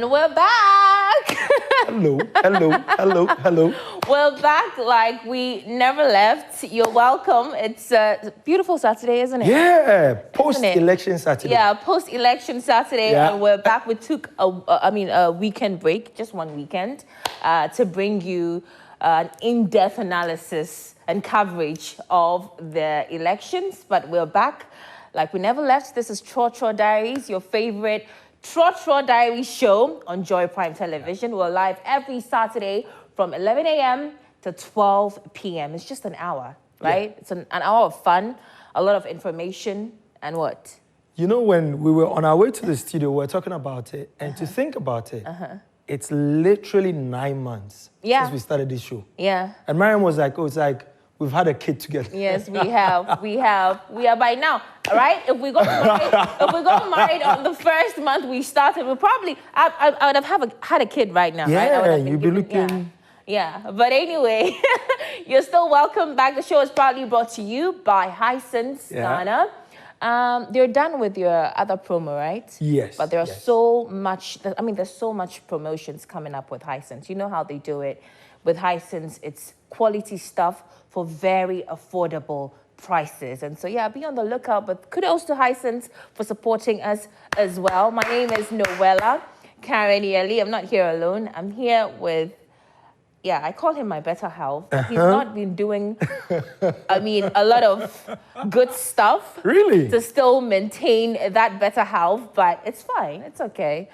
And we're back. Hello. We're back like we never left. You're welcome. It's a beautiful Saturday, isn't it? Yeah, post-election Saturday. Yeah, post-election Saturday, Yeah. and we're back. We took a weekend break, just one weekend, to bring you an in-depth analysis and coverage of the elections. But we're back like we never left. This is Trotro Diaries, your favorite Trotro Diaries show on Joy Prime Television. We're live every Saturday from 11 a.m. to 12 p.m. It's just an hour, right? Yeah. It's an hour of fun, a lot of information, and what? You know, when we were on our way to the studio, we were talking about it, and to think about it, it's literally 9 months since we started this show. Yeah. And Mariam was like, oh, it's like we've had a kid together. Yes, we have. We are by now, right? If we got married on the first month we started, we probably I would have had a kid right now, right? I would have you'd be looking. Yeah, but anyway, you're still welcome back. The show is proudly brought to you by Hisense Ghana. They're done with your other promo, right? Yes. But there are so much, there's so much promotions coming up with Hisense. You know how they do it. With Hisense, it's quality stuff for very affordable prices. And so, yeah, be on the lookout. But kudos to Hisense for supporting us as well. My name is Noella Karen-Yeli. I'm not here alone. I'm here with, I call him my better half. He's not been doing, a lot of good stuff. Really? To still maintain that better half, but it's fine. It's okay.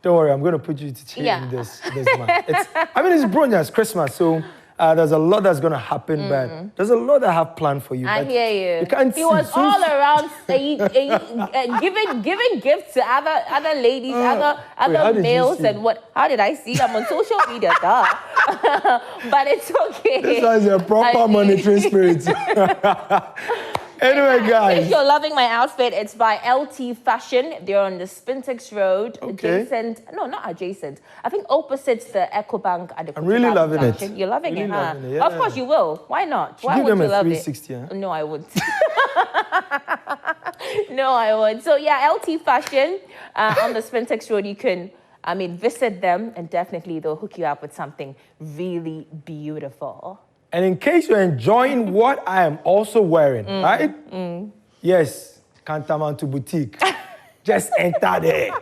Don't worry, I'm going to put you to change this month. It's brunch, it's Christmas, so there's a lot that's going to happen, but there's a lot I have planned for you. I hear you. You can't he was all around giving gifts to other ladies, other males, and what? How did I see? I'm on social media, duh. But it's okay. This is a proper monitoring spirit. Anyway, guys. If you're loving my outfit, it's by LT Fashion. They're on the Spintex Road, adjacent. No, not adjacent. I think opposite the EcoBank at the I'm really loving junction. it. You're loving it, huh? Loving it, yeah. Of course you will. Why not? Why would you them a love 360, it? Huh? No, I wouldn't. No, I wouldn't. So yeah, LT Fashion on the Spintex Road. You can, visit them, and definitely they'll hook you up with something really beautiful. And in case you're enjoying what I am also wearing, right? Yes, Kantamantu Boutique. Just enter there.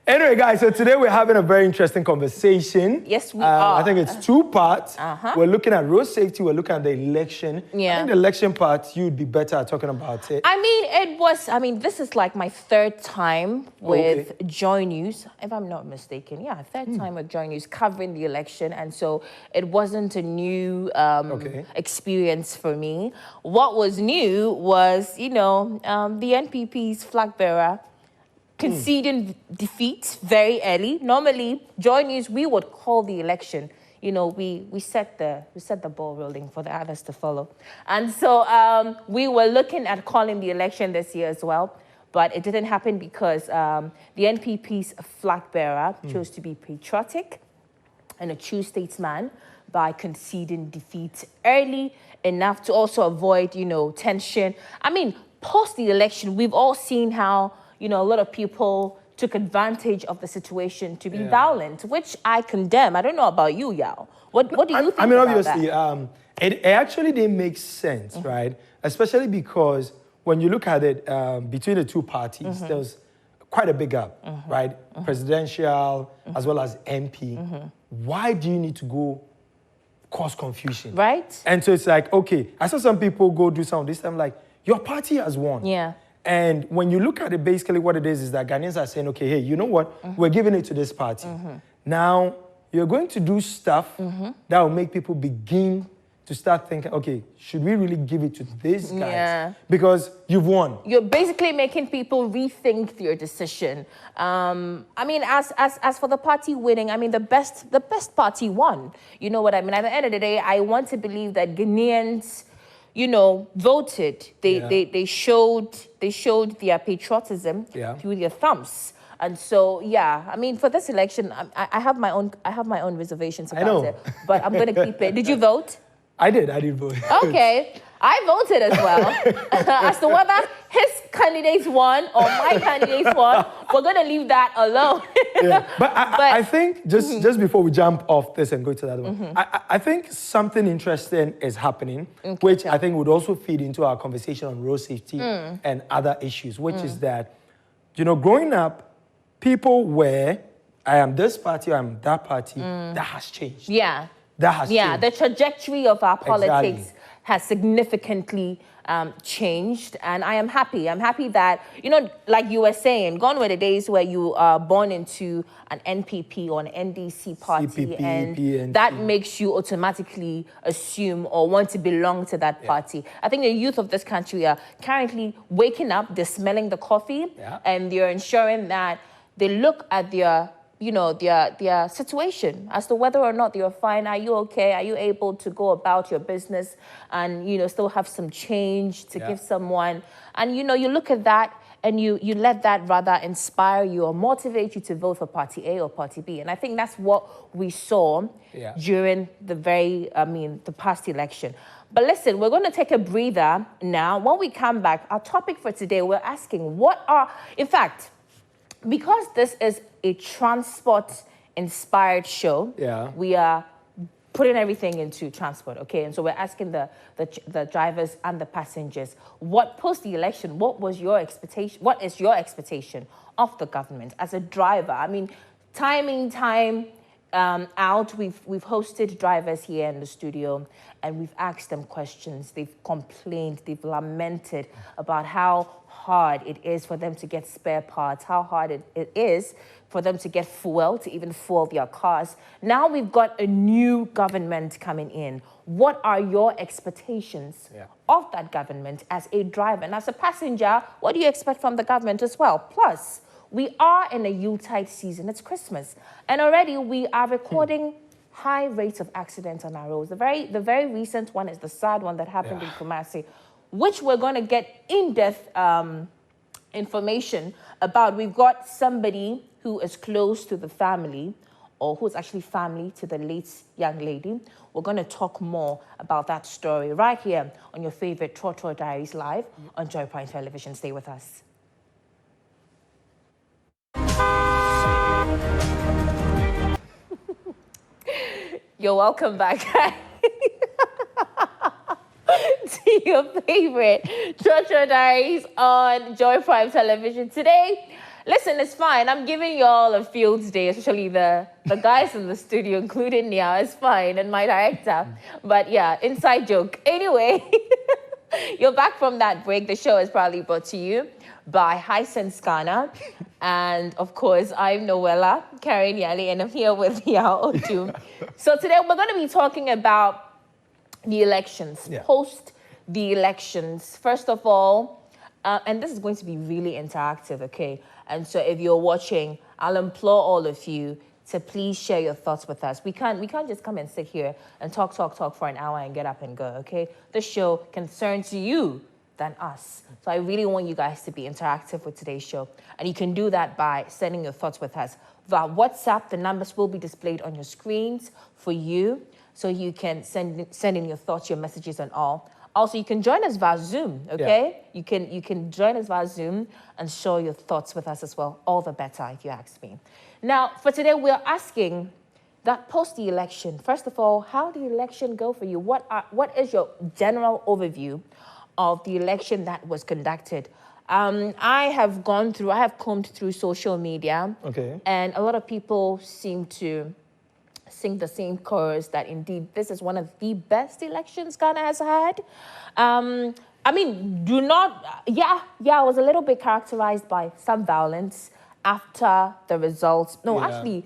Anyway, guys, so today we're having a very interesting conversation. Yes, we are. I think it's two parts. We're looking at road safety, we're looking at the election. Yeah. I think the election part, you'd be better at talking about it. This is like my third time with Joy News, if I'm not mistaken. Yeah, third time with Joy News covering the election. And so it wasn't a new experience for me. What was new was, the NPP's flag bearer conceding defeat very early. Normally, Joy News, we would call the election. We set the ball rolling for the others to follow. And so we were looking at calling the election this year as well, but it didn't happen because the NPP's flag bearer chose to be patriotic and a true statesman by conceding defeat early enough to also avoid, tension. Post the election, we've all seen how a lot of people took advantage of the situation to be violent, which I condemn. I don't know about you, Yao. What do you think about obviously, that? It actually didn't make sense, right? Especially because when you look at it, between the two parties, there was quite a big gap, right? Presidential as well as MP. Why do you need to go cause confusion? Right. And so it's like, okay, I saw some people go do some of this time, like, your party has won. Yeah. And when you look at it, basically what it is that Ghanaians are saying, okay, hey, you know what? We're giving it to this party. Now, you're going to do stuff that will make people begin to start thinking, okay, should we really give it to these guys? Yeah. Because you've won. You're basically making people rethink your decision. As for the party winning, the best party won. You know what I mean? At the end of the day, I want to believe that Ghanaians, voted. They showed their patriotism through their thumbs. And so, for this election, I have my own reservations about it, but I'm going to keep it. Did you vote? I did vote. Okay. I voted as well as to whether his candidates won or my candidates won. We're going to leave that alone. Yeah. But I think, just before we jump off this and go to the other one, I think something interesting is happening, which I think would also feed into our conversation on road safety and other issues, which is that, you know, growing up, people were, I am this party, I am that party. That has changed. Yeah. That has changed. Yeah, the trajectory of our politics Exactly. has significantly changed, and I am happy. I'm happy that, you know, like you were saying, gone were the days where you are born into an NPP or an NDC party, CPP, and PNC. that makes you automatically assume or want to belong to that party. I think the youth of this country are currently waking up, they're smelling the coffee, and they're ensuring that they look at their, you know, their situation as to whether or not you're fine. Are you okay? Are you able to go about your business and, you know, still have some change to give someone? And, you know, you look at that and you let that rather inspire you or motivate you to vote for Party A or Party B. And I think that's what we saw during the past election. But listen, we're going to take a breather now. When we come back, our topic for today, we're asking because this is a transport-inspired show, we are putting everything into transport, okay? And so we're asking the drivers and the passengers, post the election, what is your expectation of the government as a driver? I mean, time out, we've hosted drivers here in the studio, and we've asked them questions. They've complained, they've lamented about how hard it is for them to get spare parts, how hard it is for them to get fuel, to even fuel their cars. Now we've got a new government coming in. What are your expectations of that government as a driver? And as a passenger, what do you expect from the government as well? Plus, we are in a Yuletide season. It's Christmas. And already we are recording high rates of accidents on our roads. The very recent one is the sad one that happened in Kumasi, which we're going to get in-depth information about. We've got somebody who is close to the family, or who's actually family to the late young lady. We're going to talk more about that story right here on your favorite Trotro Diaries Live on Joy Prime Television. Stay with us. You're welcome back, to your favorite Trotro Diaries on Joy Prime Television. Today, listen, it's fine. I'm giving y'all a field day, especially the guys in the studio, including Nia. It's fine, and my director. But yeah, inside joke. Anyway, you're back from that break. The show is proudly brought to you by Hisense Ghana. And of course, I'm Noella Karen Yali, and I'm here with Yao Odu. So today we're going to be talking about the elections, post the elections. First of all, and this is going to be really interactive, okay? And so if you're watching, I'll implore all of you to please share your thoughts with us. We can't just come and sit here and talk for an hour and get up and go, okay? The show concerns you than us. So I really want you guys to be interactive with today's show. And you can do that by sending your thoughts with us via WhatsApp. The numbers will be displayed on your screens for you, so you can send in your thoughts, your messages and all. Also, you can join us via Zoom, okay? You can join us via Zoom and share your thoughts with us as well. All the better, if you ask me. Now, for today, we're asking that post the election, first of all, how did the election go for you? What is your general overview of the election that was conducted? I have combed through social media, and a lot of people seem to sing the same chorus that indeed this is one of the best elections Ghana has had. I mean, it was a little bit characterized by some violence after the results. No, actually,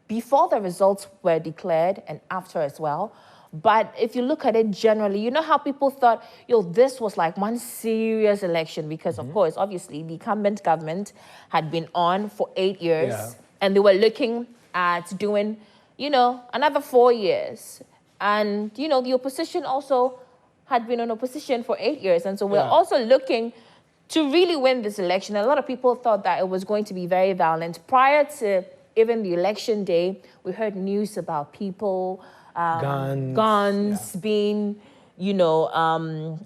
before the results were declared and after as well. But if you look at it generally, you know how people thought, this was like one serious election because, of course, obviously, the incumbent government had been on for 8 years and they were looking at doing, another 4 years. And, the opposition also had been in opposition for 8 years. And so we're also looking to really win this election. A lot of people thought that it was going to be very violent. Prior to even the election day, we heard news about people... guns being,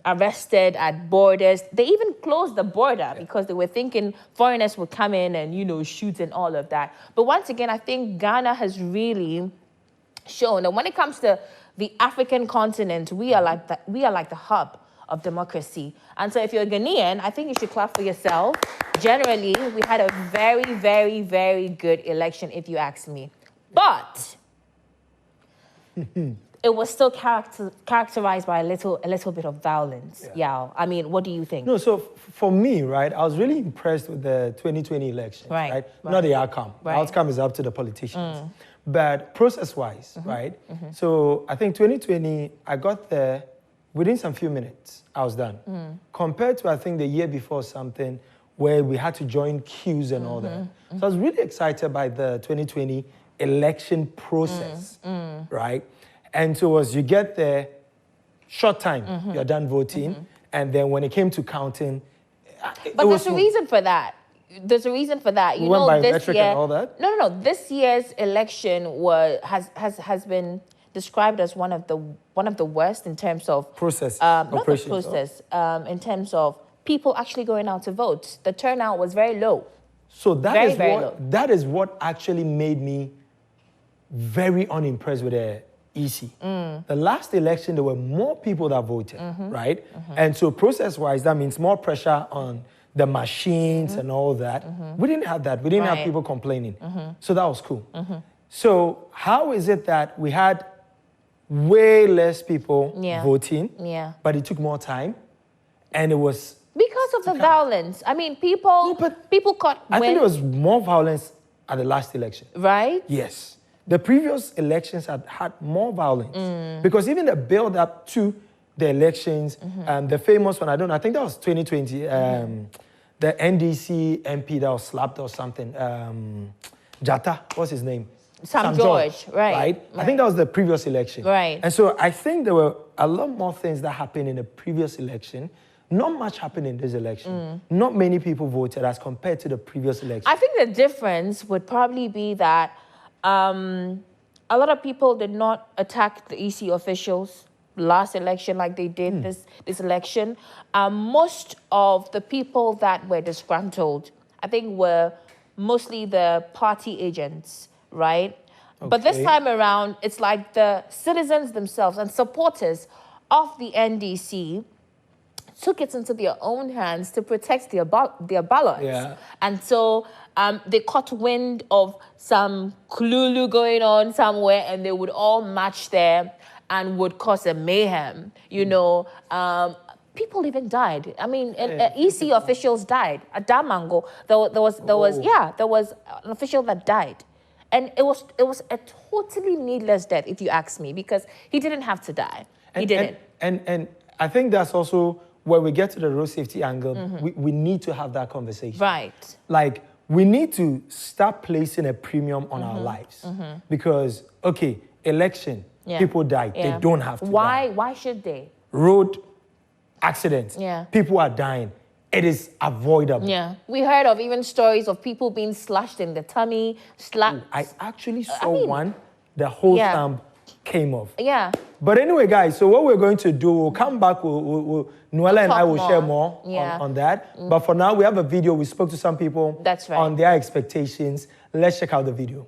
arrested at borders. They even closed the border because they were thinking foreigners would come in and, shoot and all of that. But once again, I think Ghana has really shown that when it comes to the African continent, we are like the hub of democracy. And so if you're a Ghanaian, I think you should clap for yourself. Generally, we had a very, very, very good election, if you ask me. But it was still characterized by a little bit of violence. Yeah. I mean, what do you think? No, so for me, right, I was really impressed with the 2020 election, right? Not the outcome. Right. The outcome is up to the politicians. But process-wise, right? So I think 2020, I got there within some few minutes, I was done. Compared to, I think, the year before something where we had to join queues and all that. So I was really excited by the 2020 election process, right? And so as you get there, short time, you're done voting. And then when it came to counting, but there's a reason for that. There's a reason for that. You know, this year, and all that? No. This year's election has been described as one of the worst in terms of process. Not the process. In terms of people actually going out to vote. The turnout was very low. So that is what actually made me very unimpressed with the EC. The last election, there were more people that voted, right? And so process-wise, that means more pressure on the machines and all that. We didn't have that. We didn't have people complaining. So that was cool. So how is it that we had way less people voting, but it took more time, and it was... Because of the violence. I mean, people caught... I think there was more violence at the last election. Right? Yes. The previous elections had more violence. Because even the build-up to the elections, the famous one, I think that was 2020, the NDC MP that was slapped or something, Jata, what's his name? Sam George, right. I think that was the previous election. Right. And so I think there were a lot more things that happened in the previous election. Not much happened in this election. Not many people voted as compared to the previous election. I think the difference would probably be that a lot of people did not attack the EC officials last election like they did this election. Most of the people that were disgruntled, I think, were mostly the party agents, right? Okay. But this time around, it's like the citizens themselves and supporters of the NDC took it into their own hands to protect their ballots. Yeah. And so they caught wind of some Kululu going on somewhere, and they would all march there and would cause a mayhem. People even died. I mean, EC officials died. At Damango, there was an official that died. And it was a totally needless death, if you ask me, because he didn't have to die. He didn't. And I think that's also where we get to the road safety angle. We need to have that conversation. Right. Like, we need to start placing a premium on our lives. Because, okay, election, people die. They don't have to die. Why should they? Road accidents. People are dying. It is avoidable. Yeah. We heard of even stories of people being slashed in the tummy, I actually saw one, the whole thumb came off. Yeah. But anyway, guys, so what we're going to do, we'll come back, Noella and I will share more on that. But for now, we have a video. We spoke to some people on their expectations. Let's check out the video.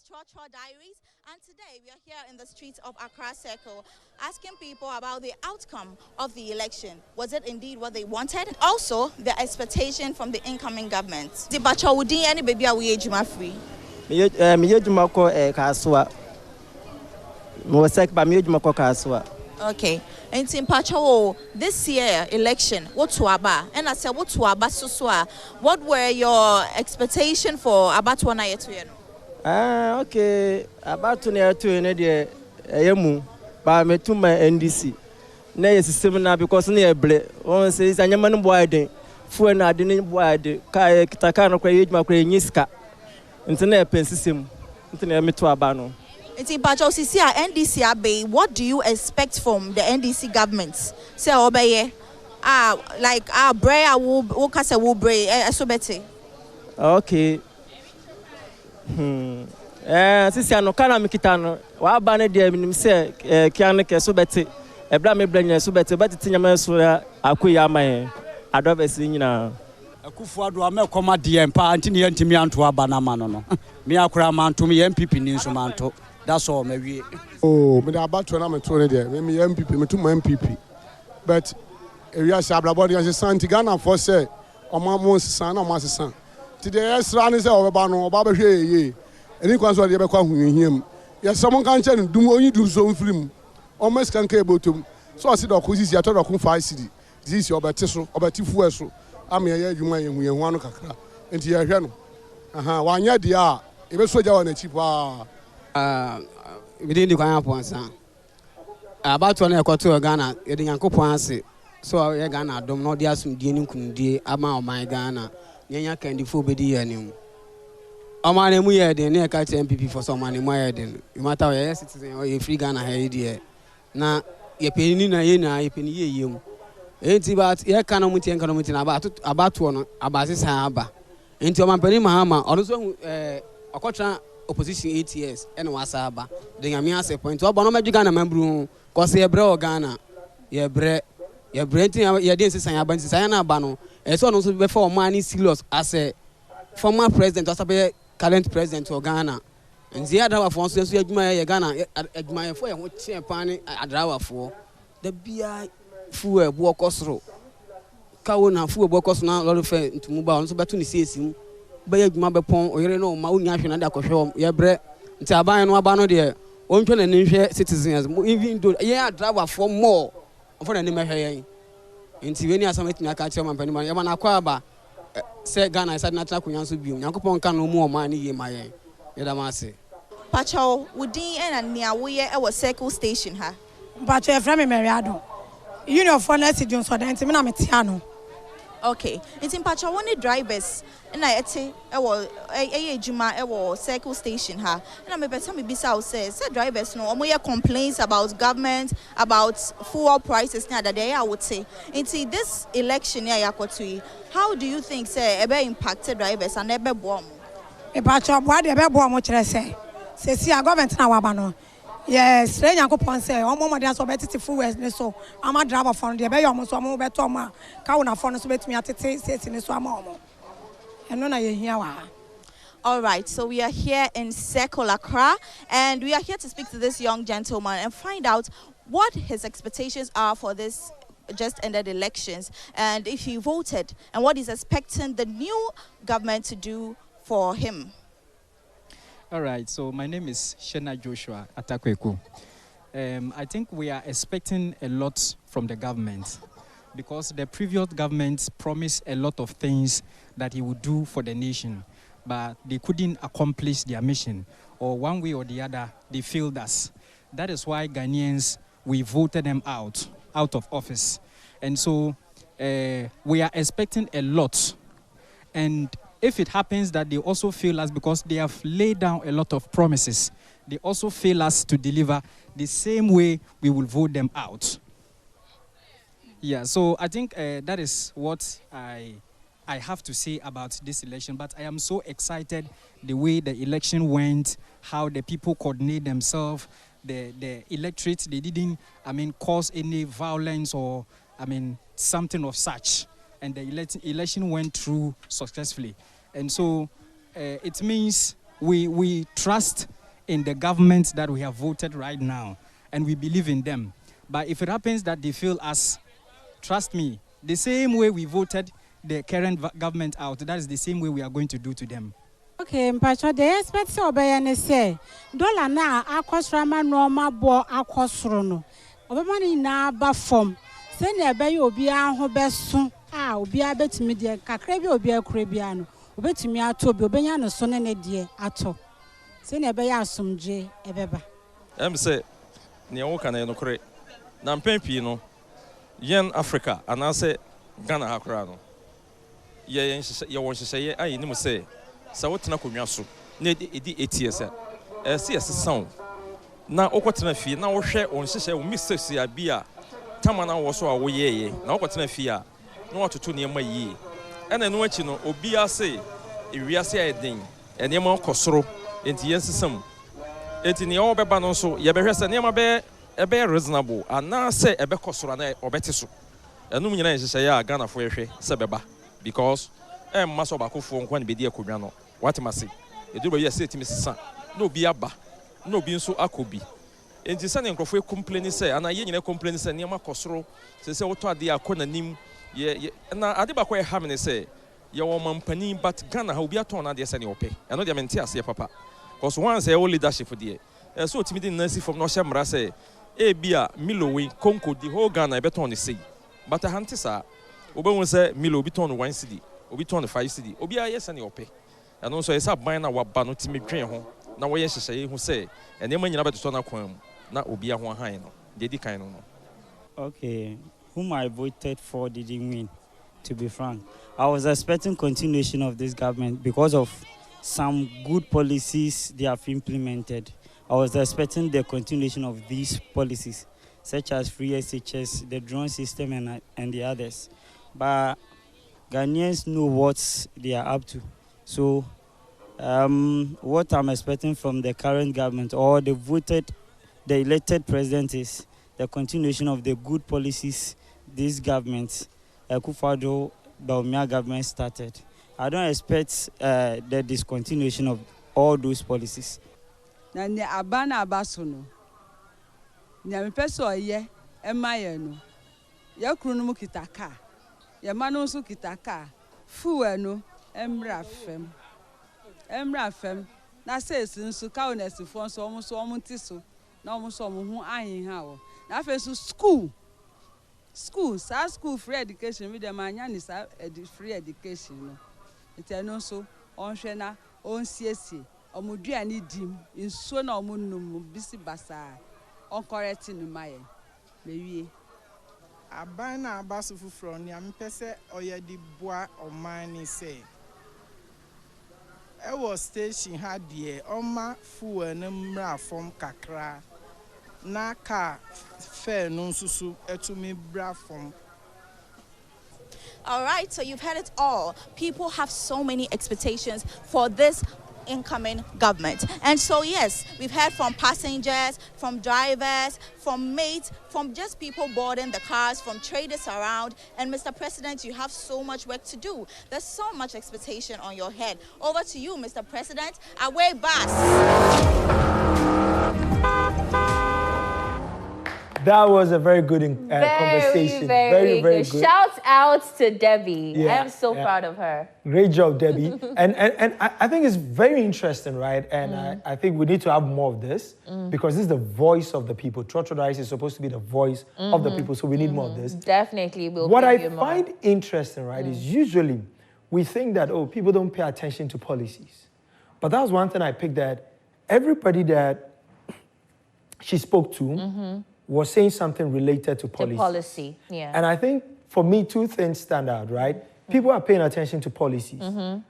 Trotro Diaries, and today we are here in the streets of Accra Circle asking people about the outcome of the election. Was it indeed what they wanted? And also, the expectation from the incoming government. The Bacha would any baby away Juma free. Okay. And in Pacho, this year election, what to Aba? And I said, what to Aba Susua? What were your expectations for Abatwana Yetueno? Okay. About to near to an emu, but me to my NDC. Nay, system now because near ble. One says, I'm a man wide. Fuena I didn't wide. Kai Takano create my Niska. Internet pen system. Internet me to Abano. It's in Pachosisi NDC Abbey. What do you expect from the NDC government? Say obey like bray will cast a will bray asobete. Okay. Sisi anokana mikitano wa bane dia minim se kiane ke sobete ebra me branya sobete beti tinyama so akuya man adobesi nyina Akufu ado amekoma die mpa anti ne yantimi anto aba na ma no me akura manto me MPP ni nso manto that's all me wie oh me da abato na me to ne dia me MPP me to my MPP but area shablabo dia se santi Ghana for say omamo sisan na omamo sisan ti de esra ni se obeba no oba behwe ye eni kwan so de be kwa huhiem ya some kan che dum onyi dum so mfrim o mes kan ka ebotom so o si do ko sisi ato do ko 5 cedi sisi obeti so obeti fu eso ame ye adwuma ye hu ye hu anu kakra enti ye hwe no aha wanya de a e be soja wa na chi pa we dey kwan aponsa about one ekoto Ghana ye de yankopon ase so ye Ghana adom no de asumdie ni kunudie ama o man Ghana nyanya kandifo bedi ye anim Omane mu ye den na ka MPP for some money mu ye den you matter we citizen or you free Ghana here there na ye penini na ye peni ye yem enti bat ye kana mu na about no abase san aba enti o man peni mahama ono so okotra opposition 8 years ene wasa aba de nyame ase point o bono medwi Ghana membru ko se ye bre o Ghana ye bre enti ye den sisan aba enti sisan na aba no e so no so be for man serious as a former president or current president of Ghana. And the other for instance, you Ghana, admire for your champagne, adrawa for the BI fuel walk us through. Kawana fuel walk us now, a lot of friends to move on, so better to see him. By a mother pong or you know, my own national show, your bread, Tabai and Wabano there, one and citizens, even do, yeah, driver for more for the name of her. In Tivania, some I catch him and Penman, Yaman Aquaba. Say Ghana is not a kunyansu biu. Yankopon kan no more money ye my yedamase. Pacho, Woodin and Niawe our circle station ha. Pacho e frame Meriado. You know for next June so den timi na metiano. Okay. It's in Pacho one drivers and I ete e juma e circle station ha. And I me better me bisa say drivers no omo complaints about government about fuel prices na that day I would say. Into this election ya yakotui. How do you think say ebe impacted drivers and ebe boom? E Pacho boa de ebe boom mo kire say. Say see a government na waba no. Yes, Renya Yankopon say omo mo dey so betiti full west ne so ama driver phone dey be yomo so omo beto ma ka una phone so betimi atete say ne so ama omo. Eno na ye hia wa. All right, so we are here in Circle Accra and we are here to speak to this young gentleman and find out what his expectations are for this just ended elections and if he voted and what he's expecting the new government to do for him. All right, so my name is Shena Joshua Atakweku. I think we are expecting a lot from the government because the previous government promised a lot of things that he would do for the nation, but they couldn't accomplish their mission, or one way or the other, they failed us. That is why Ghanaians, we voted them out of office. And so we are expecting a lot. And if it happens that they also fail us because they have laid down a lot of promises, they also fail us to deliver the same way, we will vote them out. Yeah, so I think that is what I have to say about this election. But I am so excited the way the election went, how the people coordinate themselves, the electorate, they didn't, cause any violence or, something of such. And the election went through successfully. And so it means we trust in the government that we have voted right now, and we believe in them. But if it happens that they fail us, trust me, the same way we voted the current government out, that is the same way we are going to do to them. Okay, Mpacho, the expert obeyane say, dollar na akosrama normal bo akosrono. Obamani na ba form. Say na be obi ho beso obi abetumi de kakra bi obi akura no. Obetumi ato obi obenya no so ne de ato. Say na be ya asomje ebeba. Say ne wo kana no kore. Na mpempi no yen Africa anase Ghana hakra no. Ye won hyehyeye ayi nim say sa wotena konwa so na edi 8 years se yes sound na okotena fie na wo hwɛ on hyehyɛ wo mistakes ya bia tamana wo so a wo yeye na okotena fie a na watoto ne ma yie ɛna no achi no obi ase ewiase ayeden ene ma kosoro enti yensesam enti ne wo beba no so ye behwɛ sɛ ne ma be ebe reasonable ana sɛ ebe kosoro na obete so enum nyina hyehyɛ ya Ghana fo yehwɛ sɛ beba because emma so bakofo nko na bedi akodwa no watemase eduru ba yɛ sɛ etimi sesa na obi aba na obi nso akobi enti sɛ ne nkrofo complain sɛ ana ye nyina complain sɛ ne ma kosoro sɛ woto ade akɔ nanim ye na ade ba kɔ ha me ne sɛ ye wo mampani but Ghana ha obi aton na de sɛ ne opɛ ɛno de mente ase papa because once e leadership de so otimi de nansi from no hye mra sɛ e bia Milowe Konko the whole Ghana e beton ne sei but hante sa obehu sɛ Milo obi ton 1 cedi obi ton 5 cedi obi aye sɛ ne opɛ ɛno nso yesa ban na waba no timi dwen ho na wo ye hyehyɛ hu sɛ ene ma nyina beto na kwan mu na obi aho han no de di kan no. Okay, whom I voted for didn't win, to be frank. I was expecting continuation of this government because of some good policies they have implemented. I was expecting the continuation of these policies, such as free SHS, the drone system, and the others. But Ghanaians know what they are up to. So what I'm expecting from the current government or the elected president is the continuation of the good policies this government, Akufo-Addo Bawumia government started. I don't expect the discontinuation of all those policies. Na ne abana abaso no. Ne ampeso oye emaye no. Ya kru no mu kitaka. Ya manu nso kitaka. Fuwe no emra fem. Emra fem. Na sesi nso ka onesi fo nso omo ti so. Na omo so omo hu ahin ha wo. Na fe so school free education with them anya ni free education no. Ite no so onhwe na onsiesie omudua ni dim nso na omunum bisi basa on correct ni maye mewie aban na abaso fufuro ni ampese oyedi boa oman ni say e was station ha de oma fuwa na mra fom kakra na ka fair no susu etumi bra fom. All right, so you've heard it all. People have so many expectations for this incoming government. And so, yes, we've heard from passengers, from drivers, from mates, from just people boarding the cars, from traders around. And Mr. President, you have so much work to do. There's so much expectation on your head. Over to you, Mr. President. Away, bus. That was a very good conversation. Very good. Shout out to Debbie. Yeah, I am so proud of her. Great job, Debbie. and I think it's very interesting, right? And I think we need to have more of this because this is the voice of the people. Trotro Dice is supposed to be the voice of the people, so we need more of this. Definitely, What I find interesting, right, is usually we think that, oh, people don't pay attention to policies. But that was one thing I picked that everybody that she spoke to was saying something related to policy. The policy, yeah. And I think, for me, two things stand out, right? People are paying attention to policies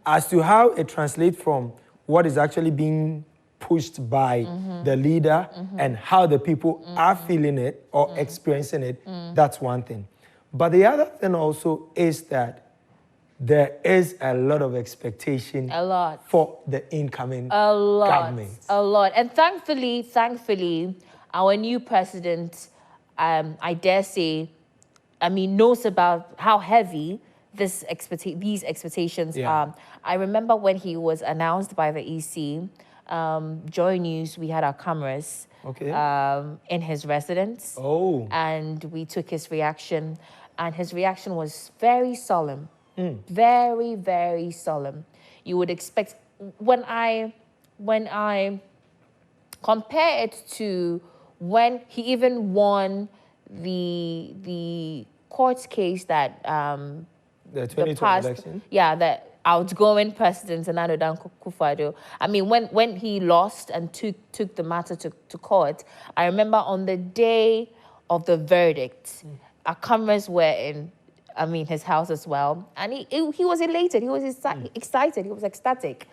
as to how it translates from what is actually being pushed by the leader and how the people are feeling it or experiencing it. That's one thing. But the other thing also is that there is a lot of expectation for the incoming government. A lot. And thankfully, our new president, I dare say, knows about how heavy these expectations are. I remember when he was announced by the EC, Joy News, we had our cameras in his residence. Oh. And we took his reaction. And his reaction was very solemn. Very, very solemn. You would expect, when I compare it to when he even won the court case that the 2020 election? Yeah, the outgoing president, Nana Akufo-Addo. When he lost and took the matter to court, I remember on the day of the verdict, our cameras were in his house as well. And he was elated, he was excited, he was ecstatic.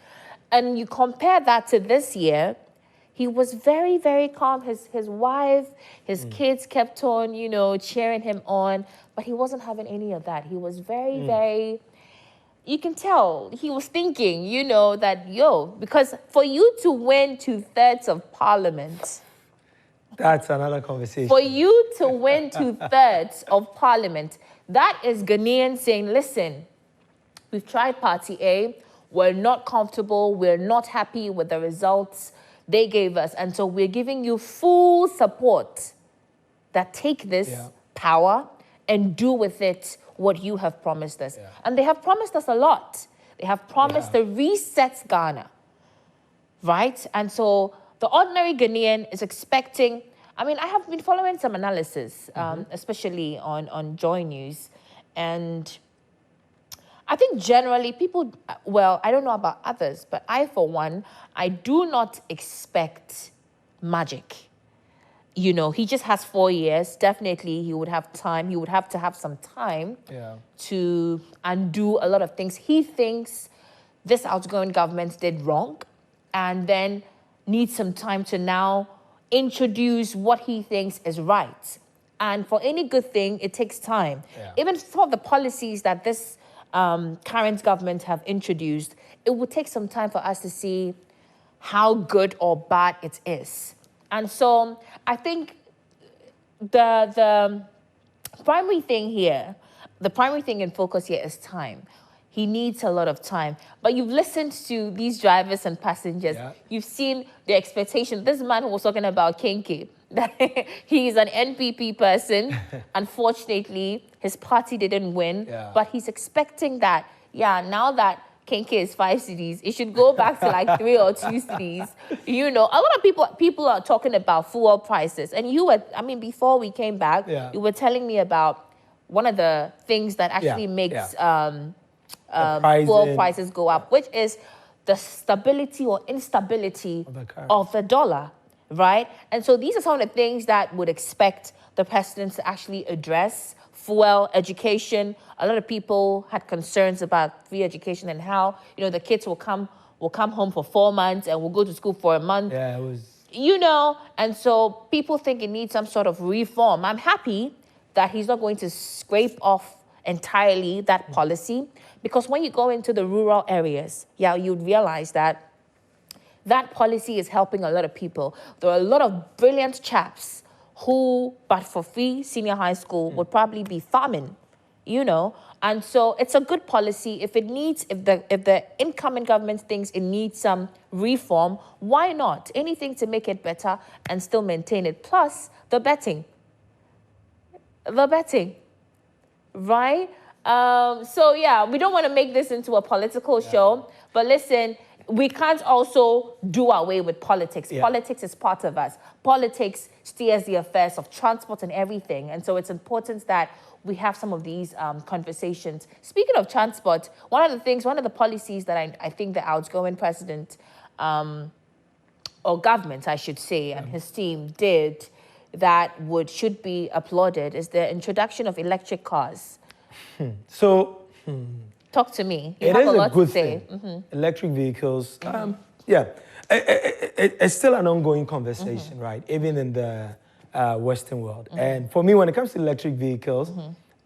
And you compare that to this year, he was very, very calm. His wife, his kids kept on, you know, cheering him on, but he wasn't having any of that. He was very, very, you can tell he was thinking, you know, that, because for you to win 2/3 of parliament, that's another conversation. For you to win 2/3 of parliament, that is Ghanaians saying, listen, we've tried Party A, we're not comfortable, we're not happy with the results they gave us, and so we're giving you full support that take this power and do with it what you have promised us. Yeah. And they have promised us a lot. They have promised to reset Ghana, right? And so the ordinary Ghanaian is expecting, I mean, I have been following some analysis, especially on Joy News, and I think generally people, well, I don't know about others, but I, for one, I do not expect magic. You know, he just has 4 years. Definitely, he would have time. He would have to have some time to undo a lot of things he thinks this outgoing government did wrong, and then needs some time to now introduce what he thinks is right. And for any good thing, it takes time. Yeah. Even for the policies that this current government have introduced, it will take some time for us to see how good or bad it is. And so I think the primary thing here, the primary thing in focus here is time. He needs a lot of time. But you've listened to these drivers and passengers. Yeah. You've seen the expectation. This man who was talking about Kenke, that he's an NPP person. Unfortunately, his party didn't win. Yeah. But he's expecting that, now that Kenke is 5 cities, it should go back to like 3 or 2 cities. You know, a lot of people are talking about fuel prices. And you were, I mean, before we came back, you were telling me about one of the things that actually makes fuel prices go up, which is the stability or instability of the dollar, right? And so these are some of the things that would expect the president to actually address. Fuel, education. A lot of people had concerns about free education and how, you know, the kids will come home for 4 months and will go to school for a month. Yeah, it was. You know, and so people think it needs some sort of reform. I'm happy that he's not going to scrape off entirely that policy, because when you go into the rural areas, you'd realize that that policy is helping a lot of people. There are a lot of brilliant chaps who, but for free senior high school, would probably be farming, you know. And so it's a good policy. If the incoming government thinks it needs some reform, why not? Anything to make it better and still maintain it. Plus the betting, right? So we don't want to make this into a political show, but listen, we can't also do away with politics. Yeah. Politics is part of us. Politics steers the affairs of transport and everything. And so it's important that we have some of these conversations. Speaking of transport, one of the policies that I think the outgoing president, or government, I should say, and his team did that should be applauded is the introduction of electric cars. Talk to me. It is a good thing. Electric vehicles, it's still an ongoing conversation, right? Even in the Western world. And for me, when it comes to electric vehicles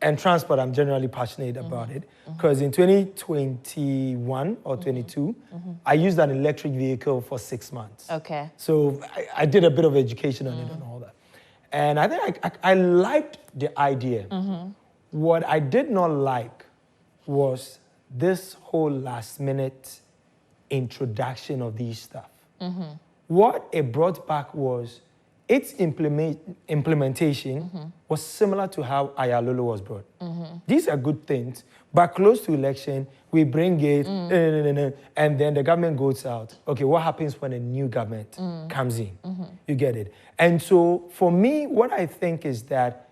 and transport, I'm generally passionate about it, because in 2021 or 22, I used an electric vehicle for 6 months. Okay. So I did a bit of education on it and all that. And I think I liked the idea. What I did not like was this whole last-minute introduction of these stuff. What it brought back was its implementation was similar to how Ayalolo was brought. These are good things, but close to election, we bring it, and then the government goes out. Okay, what happens when a new government comes in? You get it? And so for me, what I think is that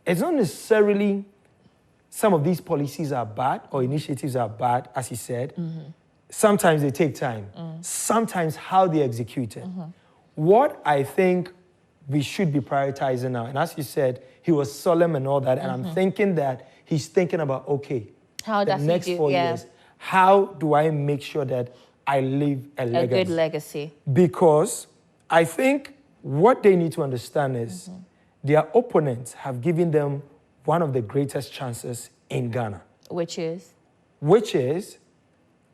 it's not necessarily some of these policies are bad or initiatives are bad, as he said. Sometimes they take time. Sometimes how they execute it. What I think we should be prioritizing now, and as you said, he was solemn and all that, and I'm thinking that he's thinking about, okay, the next 4 years, how do I make sure that I leave a legacy. A good legacy. Because I think what they need to understand is their opponents have given them one of the greatest chances in Ghana. Which is? Which is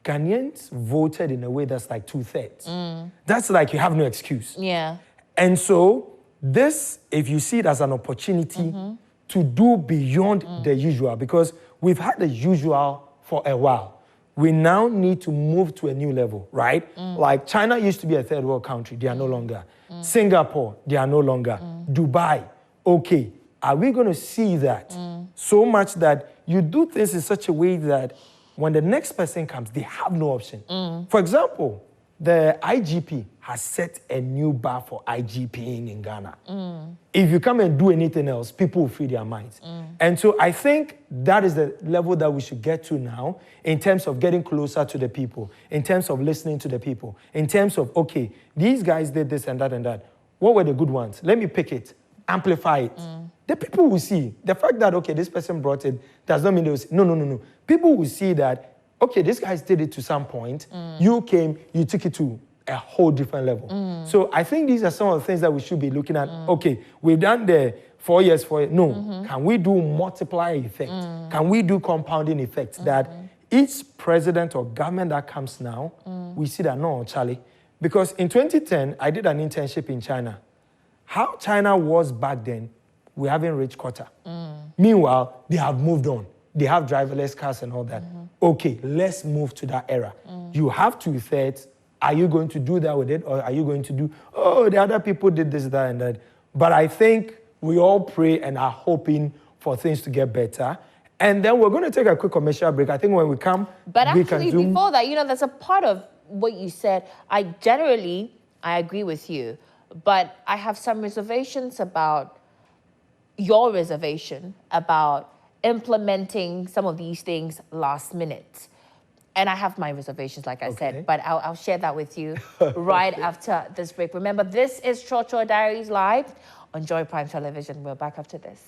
Ghanaians voted in a way that's like 2/3. That's like you have no excuse. Yeah. And so this, if you see it as an opportunity to do beyond the usual, because we've had the usual for a while. We now need to move to a new level, right? Like China used to be a third world country. They are no longer. Singapore, they are no longer. Dubai, okay. Are we going to see that so much that you do things in such a way that when the next person comes, they have no option? For example, the IGP has set a new bar for IGPing in Ghana. If you come and do anything else, people will free their minds. And so I think that is the level that we should get to now in terms of getting closer to the people, in terms of listening to the people, in terms of, okay, these guys did this and that and that. What were the good ones? Let me pick it, amplify it. The people will see. The fact that, okay, this person brought it does not mean they will say, no. People will see that, okay, these guys did it to some point. You came, you took it to a whole different level. So I think these are some of the things that we should be looking at. Okay, we've done the 4 years for it. No, can we do multiplier effect? Can we do compounding effects that each president or government that comes now, we see that, no, Charlie. Because in 2010, I did an internship in China. How China was back then, we haven't reached quarter. Meanwhile, they have moved on. They have driverless cars and all that. Okay, let's move to that era. You have 2/3. Are you going to do that with it? Or are you going to do, oh, the other people did this, that, and that? But I think we all pray and are hoping for things to get better. And then we're going to take a quick commercial break. I think when we come, but we actually, can zoom. before that, there's a part of what you said. I agree with you. But I have some reservations about your reservation about implementing some of these things last minute. And I have my reservations, like I said, but I'll share that with you right after this break. Remember, this is Trotro Diaries Live on Joy Prime Television. We're back after this.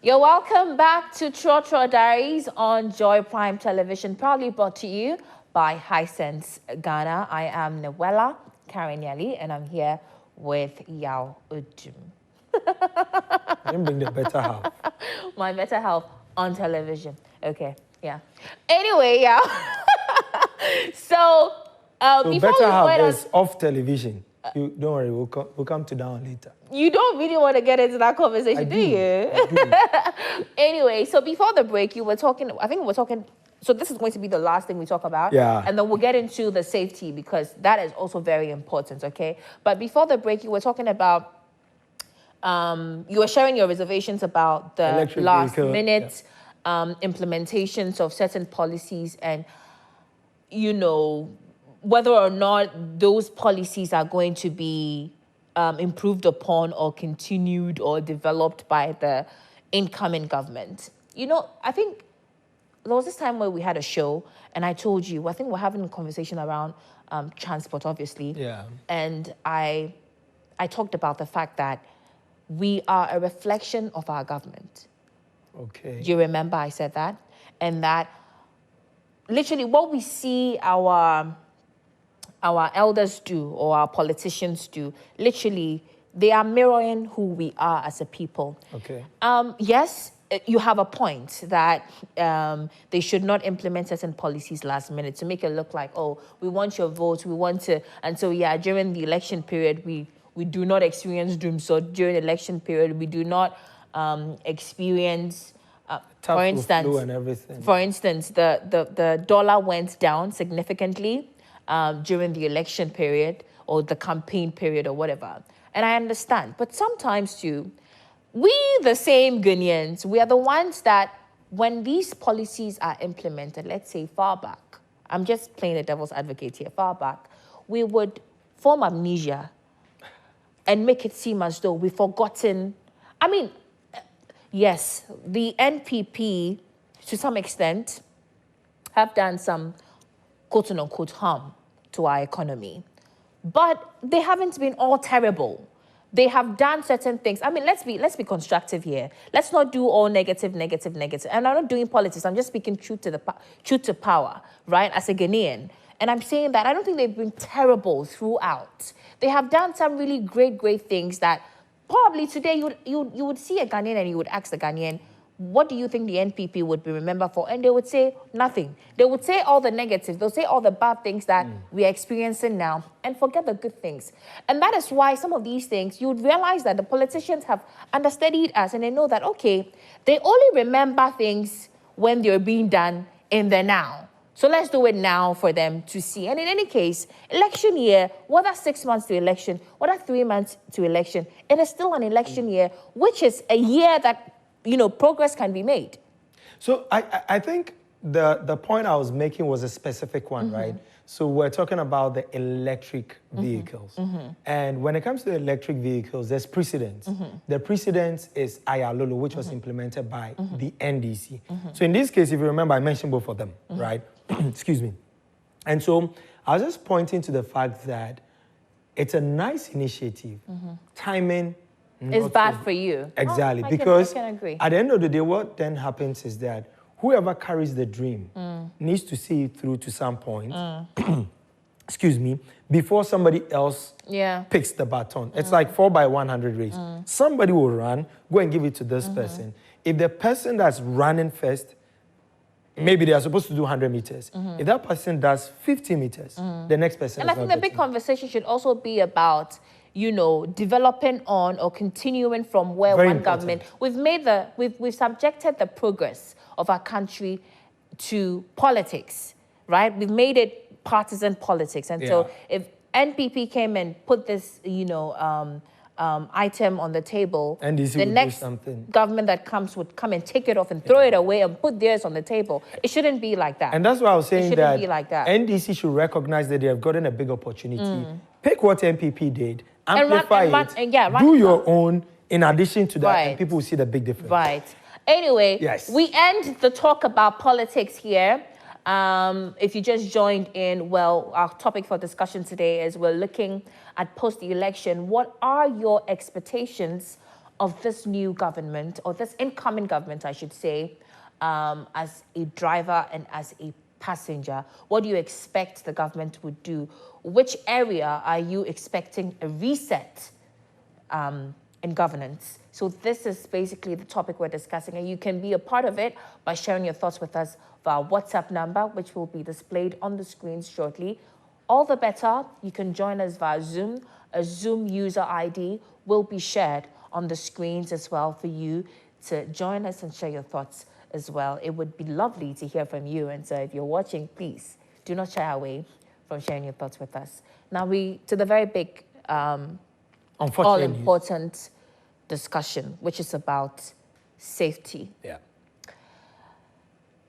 You're welcome back to Trotro Diaries on Joy Prime Television, proudly brought to you by Hisense Ghana. I am Nawela Karinyali, and I'm here with Yao Ujum. I didn't bring the better half. My better half on television. Okay, yeah. Anyway, yeah. So before better we half went is off television. You don't worry, we'll come to that one later. You don't really want to get into that conversation, do you? I do. Anyway, so before the break, you were talking. I think we were talking. So this is going to be the last thing we talk about. Yeah. And then we'll get into the safety because that is also very important. Okay. But before the break, you were talking about. You were sharing your reservations about the Electric last vehicle, minute implementations of certain policies and, whether or not those policies are going to be improved upon or continued or developed by the incoming government. I think there was this time where we had a show and I told you, I think we're having a conversation around transport, obviously. Yeah. And I talked about the fact that we are a reflection of our government. Okay. Do you remember I said that? And that literally what we see our elders do or our politicians do, literally, they are mirroring who we are as a people. Okay. Yes, you have a point that they should not implement certain policies last minute to make it look like, oh, we want your vote, we want to, and so yeah, during the election period, we do not experience doom. So during the election period, we do not experience, for instance, the dollar went down significantly during the election period or the campaign period or whatever. And I understand. But sometimes too, we, the same Ghanaians, we are the ones that when these policies are implemented, let's say far back, I'm just playing the devil's advocate here, far back, we would form amnesia and make it seem as though we've forgotten. I mean, yes, the NPP, to some extent, have done some quote-unquote harm to our economy. But they haven't been all terrible. they have done certain things. I mean, let's be constructive here. Let's not do all negative. And I'm not doing politics. I'm just speaking truth to power, right? As a Ghanaian. And I'm saying that I don't think they've been terrible throughout. They have done some really great things that probably today you would see a Ghanaian and you would ask the Ghanaian, what do you think the NPP would be remembered for? And they would say nothing. They would say all the negatives. They'll say all the bad things that we are experiencing now and forget the good things. And that is why some of these things, you would realize that the politicians have understudied us and they know that, okay, they only remember things when they're being done in the now. So let's do it now for them to see. And in any case, election year, whether 6 months to election, whether 3 months to election, it is still an election year, which is a year that progress can be made. So I think the point I was making was a specific one, right? So we're talking about the electric vehicles. And when it comes to electric vehicles, there's precedence. The precedence is Ayalolo, which was implemented by the NDC. So in this case, if you remember, I mentioned both of them, right? Excuse me. And so I was just pointing to the fact that it's a nice initiative. Timing it's bad for you. Exactly, I because can agree. At the end of the day, what then happens is that whoever carries the dream needs to see it through to some point, excuse me, before somebody else picks the baton. It's like 4x100 race. Somebody will run, go and give it to this person. If the person that's running first, maybe they are supposed to do 100 meters. If that person does 50 meters, the next person And I think the big conversation should also be about developing on or continuing from where one government. We've subjected the progress of our country to politics, right? We've made it partisan politics. And so if NPP came and put this, item on the table, NDC the next government that comes would come and take it off and throw it away and put theirs on the table. It shouldn't be like that. And that's why I was saying it shouldn't be like that. NDC should recognize that they have gotten a big opportunity. Pick what NPP did, amplify it, do your own in addition to that, and people will see the big difference. Right. Anyway, we end the talk about politics here. If you just joined in, well, our topic for discussion today is we're looking at post-election. What are your expectations of this new government, or this incoming government, I should say, as a driver and as a passenger? What do you expect the government would do? Which area are you expecting a reset in governance? So this is basically the topic we're discussing, and you can be a part of it by sharing your thoughts with us via WhatsApp number, which will be displayed on the screens shortly. All the better, you can join us via Zoom. A Zoom user ID will be shared on the screens as well for you to join us and share your thoughts as well. It would be lovely to hear from you. And so if you're watching, please do not shy away from sharing your thoughts with us. Now to the very big, all-important discussion, which is about safety.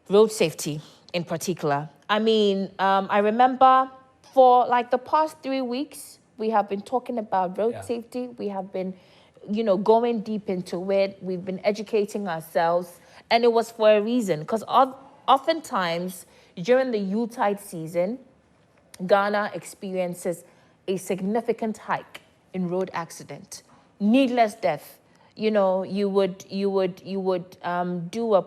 Road safety in particular. I mean, I remember for like the past 3 weeks, we have been talking about road safety. We have been, going deep into it. We've been educating ourselves. And it was for a reason, because oftentimes during the Yuletide season, Ghana experiences a significant hike in road accident, needless death. You would do a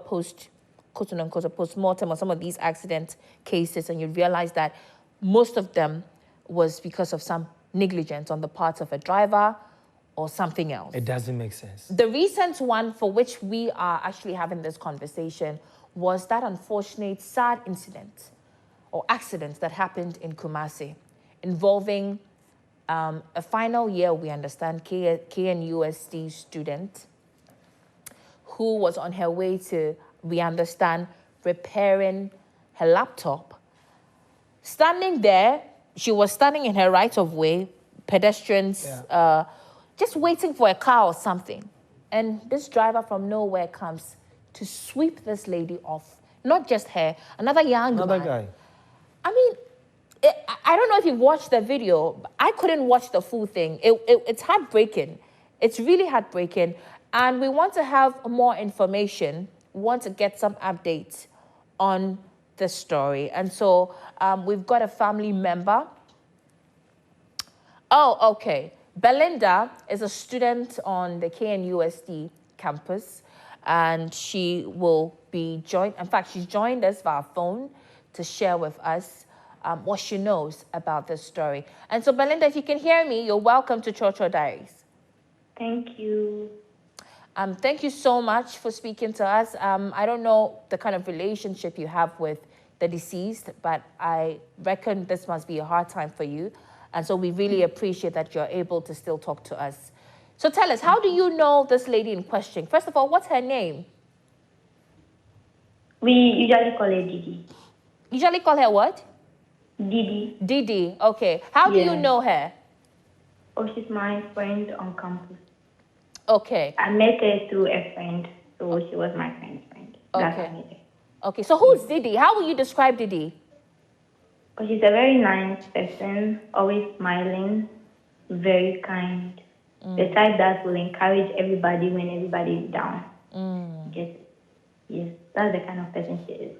quote-unquote, a post-mortem on some of these accident cases, and you realize that most of them was because of some negligence on the part of a driver or something else. It doesn't make sense. The recent one for which we are actually having this conversation was that unfortunate, sad incident or accident that happened in Kumasi involving a final year, we understand, KNUST student who was on her way to, we understand, repairing her laptop. Standing there, she was standing in her right of way, pedestrians, just waiting for a car or something. And this driver from nowhere comes to sweep this lady off. Not just her, another young man. Another guy. I mean, I don't know if you've watched the video, but I couldn't watch the full thing. It's heartbreaking. It's really heartbreaking. And we want to have more information, want to get some updates on the story. And so we've got a family member. Oh, okay. Belinda is a student on the KNUST campus, and she will be joined. In fact, she's joined us via phone to share with us what she knows about this story. And so, Belinda, if you can hear me, you're welcome to Trotro Diaries. Thank you. Thank you so much for speaking to us. I don't know the kind of relationship you have with the deceased, but I reckon this must be a hard time for you. And so we really appreciate that you're able to still talk to us. So tell us, how do you know this lady in question? First of all, what's her name? We usually call her Didi. Usually call her what? Didi. Didi, okay. How do you know her? Oh, she's my friend on campus. Okay. I met her through a friend, so she was my friend's friend. That's how I Okay. met her. Okay, so who's Didi? How will you describe Didi? Oh, she's a very nice person, always smiling, very kind. The type that will encourage everybody when everybody is down. Yes, that's the kind of person she is.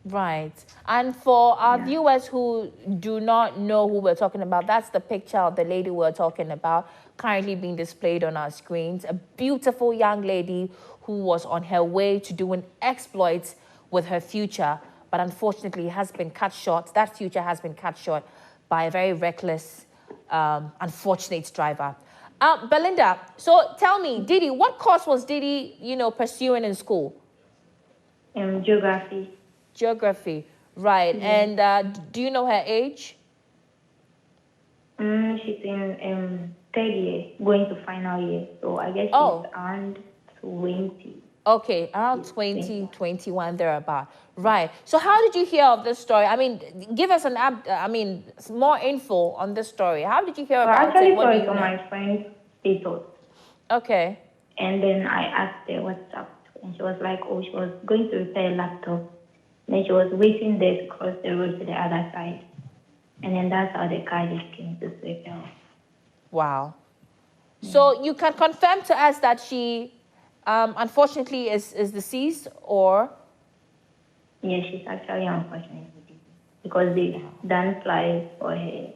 Right. And for our viewers who do not know who we're talking about, that's the picture of the lady we're talking about currently being displayed on our screens. A beautiful young lady who was on her way to doing exploits with her future, but unfortunately has been cut short. That future has been cut short by a very reckless, unfortunate driver. Belinda, so tell me, Didi, what course was Didi, pursuing in school? Geography. Geography, right. And do you know her age? She's in third year, going to final year. So I guess she's around 20. Okay, around 20, 21, thereabout. Right. So how did you hear of this story? I mean, give us more info on this story. How did you hear about it? I actually saw it on my friend's status. Okay. And then I asked her what's up. And she was like, oh, she was going to repair a laptop. Then she was waiting there to cross the road to the other side. And then that's how the car just came to sweep her off. Wow. So you can confirm to us that she, unfortunately, is deceased, or? Yes, she's actually unfortunately deceased. Because they've done flyers for her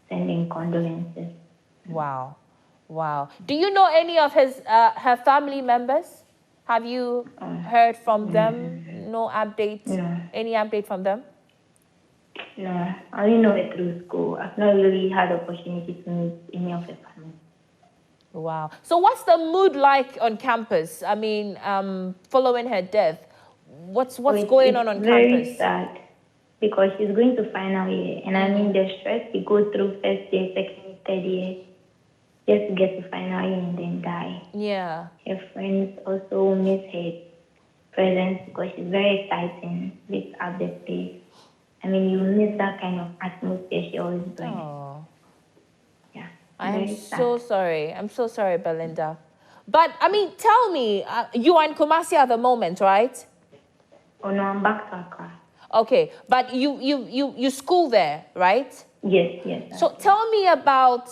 sending condolences. Wow. Wow. Do you know any of her family members? Have you heard from them? No updates? No. Any update from them? No, I only know it through school. I've not really had the opportunity to meet any of the family. Wow. So what's the mood like on campus? I mean, following her death, what's going on campus? It's very sad because she's going to final year. And I mean, the stress we go through first year, second year, third year, just to get to final year and then die. Yeah. Her friends also miss her presence because she's very exciting, lifts up the place. I mean, you miss that kind of atmosphere she always brings. Oh. Yeah. I am so sorry. I'm so sorry, Belinda. But, I mean, tell me, you are in Kumasi at the moment, right? Oh, no, I'm back to Accra. Okay, but you school there, right? Yes, yes. So tell me about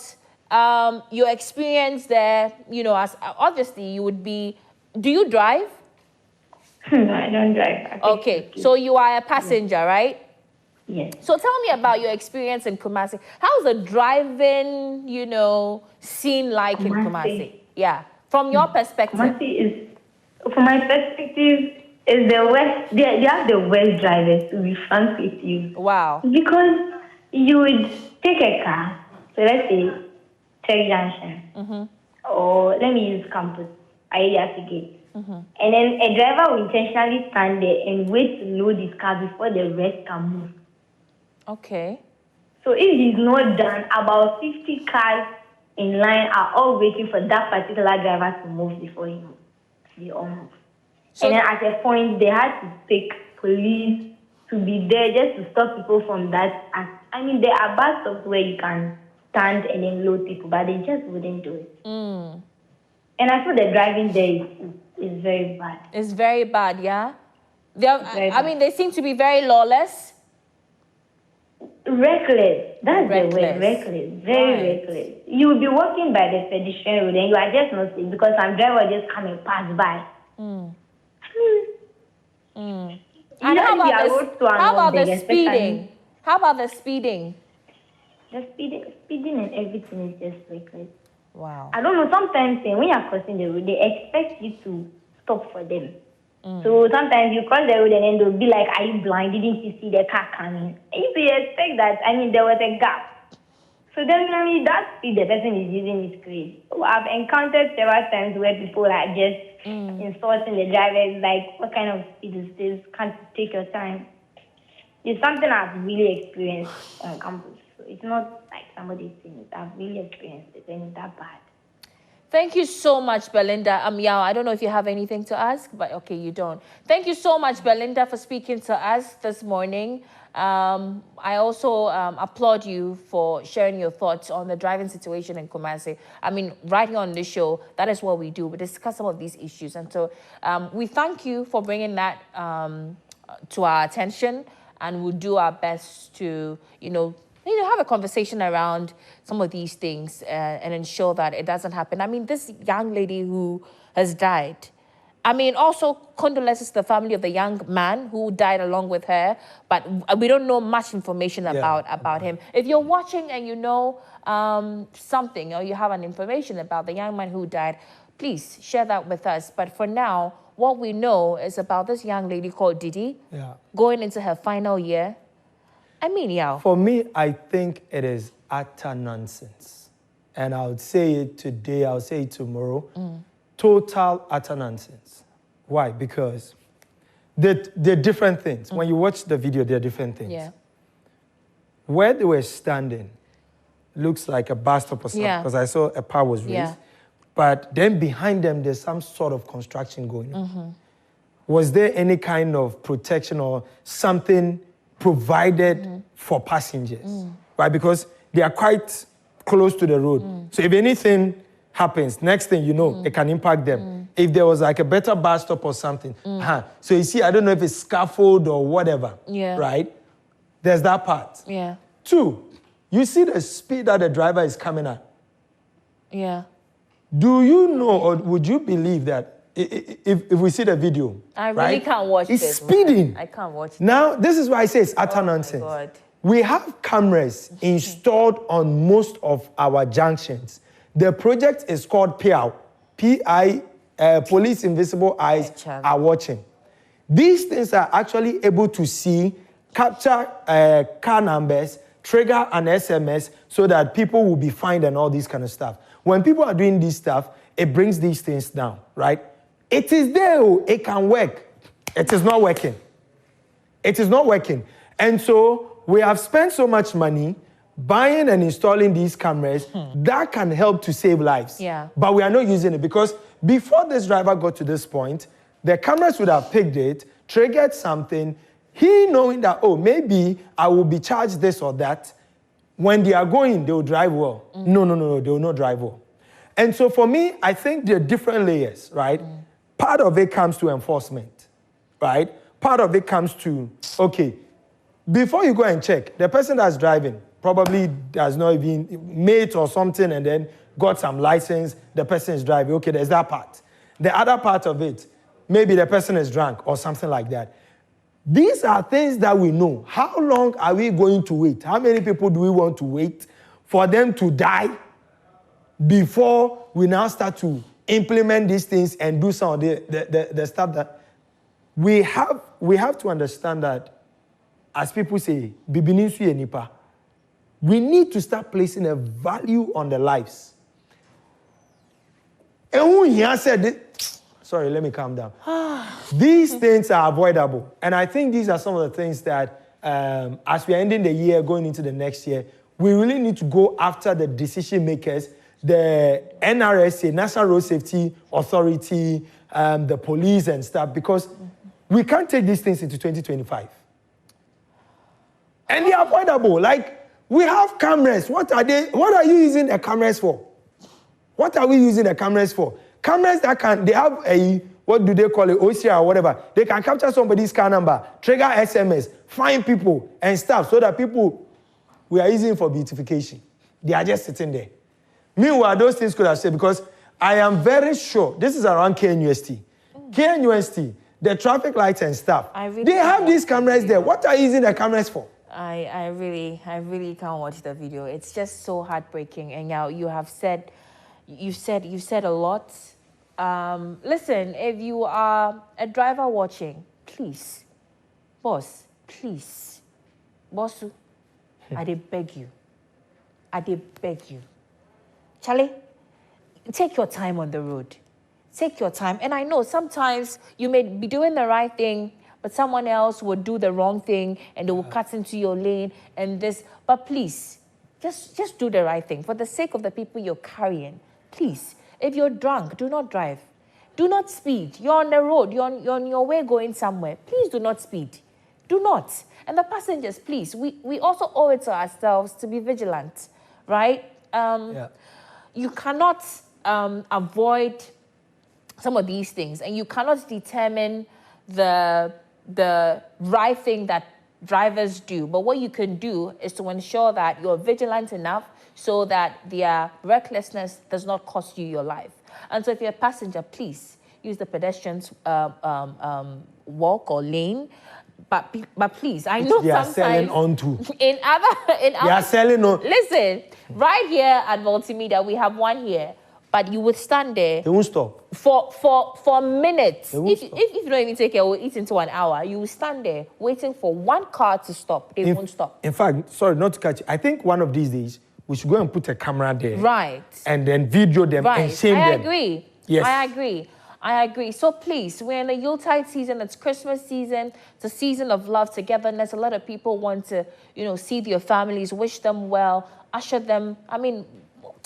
your experience there. As obviously you would be. Do you drive? No, I don't drive. Okay, so you are a passenger, right? Yes. So tell me about your experience in Kumasi. How's the driving, scene like in Kumasi? Yeah, from your perspective. Kumasi is, from my perspective, is the worst. They have the worst drivers, to be frank with you. Wow. Because you would take a car, so let's say Cherry Junction, or let me use campus, Ayeyasi Gate. And then a driver will intentionally stand there and wait to load his car before the rest can move. Okay. So if he's not done, about 50 cars in line are all waiting for that particular driver to move before he moves. They all move. And then at a point, they had to take police to be there just to stop people from that. I mean, there are bus stops where you can stand and then load people, but they just wouldn't do it. And I feel the driving there is very bad. It's very bad, yeah? I mean, they seem to be very lawless. Reckless. That's the word. Reckless. Very reckless. You will be walking by the pedestrian road and you are just not seeing because some driver just come and pass by. And how about the speeding? How about the speeding? The speeding and everything is just reckless. Wow. I don't know, sometimes when you're crossing the road, they expect you to stop for them. So sometimes you cross the road and then they'll be like, are you blind? Didn't you see the car coming? If you expect that, there was a gap. So definitely that speed the person is using is crazy. So I've encountered several times where people are just insulting the drivers, like, what kind of speed is this? Can't you take your time? It's something I've really experienced on campus. So it's not like somebody's saying it. I've really experienced it, and it's that bad. Thank you so much, Belinda. Yao, I don't know if you have anything to ask, but okay, you don't. Thank you so much, Belinda, for speaking to us this morning. I also applaud you for sharing your thoughts on the driving situation in Kumasi. Right here on this show, that is what we do. We discuss some of these issues. And so we thank you for bringing that to our attention, and we'll do our best to, have a conversation around some of these things and ensure that it doesn't happen. This young lady who has died, also condolences to the family of the young man who died along with her, but we don't know much information about him. If you're watching and you know something, or you have an information about the young man who died, please share that with us. But for now, what we know is about this young lady called Didi going into her final year. Yao. For me, I think it is utter nonsense. And I would say it today, I'll say it tomorrow. Total utter nonsense. Why? Because they're different things. When you watch the video, they're different things. Yeah. Where they were standing looks like a bus stop or something, because I saw a power was raised. Yeah. But then behind them, there's some sort of construction going on. Was there any kind of protection or something provided for passengers? Right? Because they are quite close to the road. So if anything happens, next thing you know, it can impact them. If there was like a better bus stop or something. So you see, I don't know if it's scaffold or whatever. Right? There's that part. Yeah. 2, you see the speed that the driver is coming at. Yeah. Do you know, or would you believe that if we see the video, I really can't watch it's this. speeding. I can't watch this. Now, this is why I say it's utter nonsense. My God. We have cameras installed on most of our junctions. The project is called PIAO. Police Invisible Eyes Are Watching. These things are actually able to see, capture car numbers, trigger an SMS so that people will be fined and all this kind of stuff. When people are doing this stuff, it brings these things down, right? It is there, it can work. It is not working. It is not working. And so we have spent so much money buying and installing these cameras that can help to save lives. Yeah. But we are not using it because before this driver got to this point, the cameras would have picked it, triggered something, he knowing that, maybe I will be charged this or that. When they are going, they will drive well. No, they will not drive well. And so for me, I think there are different layers, right? Part of it comes to enforcement, right? Part of it comes to, before you go and check, the person that's driving probably does not even mate or something and then got some license, the person is driving. Okay, there's that part. The other part of it, maybe the person is drunk or something like that. These are things that we know. How long are we going to wait? How many people do we want to wait for them to die before we now start to implement these things and do some of the stuff that we have to understand that, as people say, Bibinisu Nipa, we need to start placing a value on the lives. Sorry, let me calm down. These things are avoidable. And I think these are some of the things that, as we're ending the year, going into the next year, we really need to go after the decision makers, the NRSA, National Road Safety Authority, the police and stuff, because we can't take these things into 2025. And they're avoidable. Like, we have cameras. What are you using the cameras for? What are we using the cameras for? Cameras that they have a, what do they call it, OCR or whatever. They can capture somebody's car number, trigger SMS, find people and stuff so that people, we are using for beautification. They are just sitting there. Meanwhile, those things could have said, because I am very sure, this is around KNUST. KNUST, the traffic lights and stuff, they have these cameras there. What are you using the cameras for? I really can't watch the video. It's just so heartbreaking. And now you said a lot. Listen, if you are a driver watching, please, boss, I did beg you. Charlie, take your time on the road. Take your time. And I know sometimes you may be doing the right thing, but someone else will do the wrong thing and they will cut into your lane and this. But please, just do the right thing. For the sake of the people you're carrying, please. If you're drunk, do not drive. Do not speed. You're on the road. You're on your way going somewhere. Please do not speed. Do not. And the passengers, please, we also owe it to ourselves to be vigilant, right? You cannot avoid some of these things, and you cannot determine the right thing that drivers do. But what you can do is to ensure that you're vigilant enough so that their recklessness does not cost you your life. And so if you're a passenger, please use the pedestrians walk or lane. But please, I know they are sometimes selling onto. They are selling on. Listen, right here at Multimedia, we have one here, but you would stand there. They won't stop for minutes. If stop. if you don't even take care, we'll eat into an hour. You will stand there waiting for one car to stop. They won't stop. In fact, sorry not to catch you. I think one of these days we should go and put a camera there, right? And then video them and shame them. I agree. Yes, I agree. So please, we're in the Yuletide season. It's Christmas season. It's a season of love, togetherness. A lot of people want to, see their families, wish them well, usher them.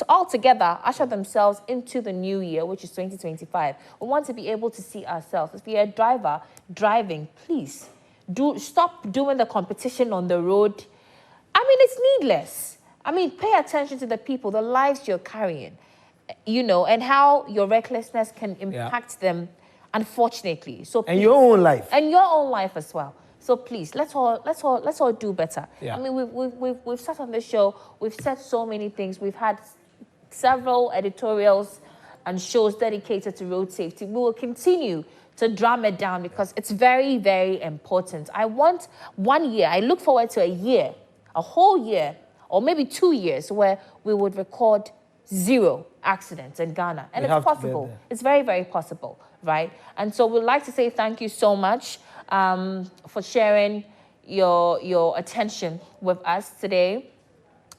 All together, usher themselves into the new year, which is 2025. We want to be able to see ourselves. If you're a driver driving, please stop doing the competition on the road. It's needless. Pay attention to the people, the lives you're carrying. And how your recklessness can impact them, unfortunately. So please, and your own life. And your own life as well. So please, let's all do better. Yeah. We've sat on this show, we've said so many things, we've had several editorials and shows dedicated to road safety. We will continue to drum it down because it's very, very important. I want 1 year, I look forward to a whole year, or maybe 2 years, where we would record 0 accidents in Ghana. And it's possible. It's very, very possible, right? And so we'd like to say thank you so much for sharing your attention with us today.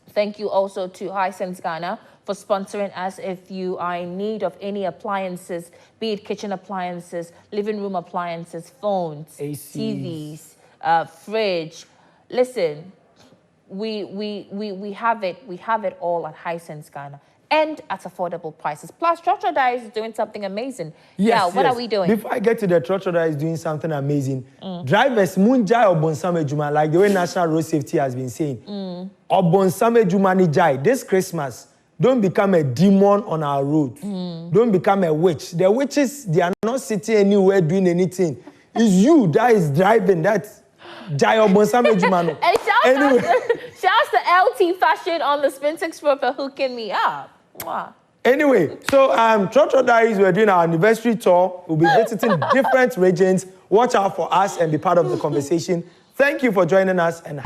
Thank you also to Hisense Ghana for sponsoring us. If you are in need of any appliances, be it kitchen appliances, living room appliances, phones, ACs. TVs, fridge, listen, we have it all at Hisense Ghana. And at affordable prices. Plus, Trotro is doing something amazing. Yes, what are we doing? Before I get to the Trotro is doing something amazing. Drivers, Munjai or Bonsame Juma, like the way National Road Safety has been saying. Or Bonsame Juma Nijai, this Christmas, don't become a demon on our road. Don't become a witch. The witches, they are not sitting anywhere doing anything. It's you that is driving that Jai or Bonsame Juma. Anyway. Shouts to LT Fashion on the Spintex Road for hooking me up. Wow. Anyway, so Trotro Diaries, we're doing our anniversary tour. We'll be visiting different regions. Watch out for us and be part of the conversation. Thank you for joining us. And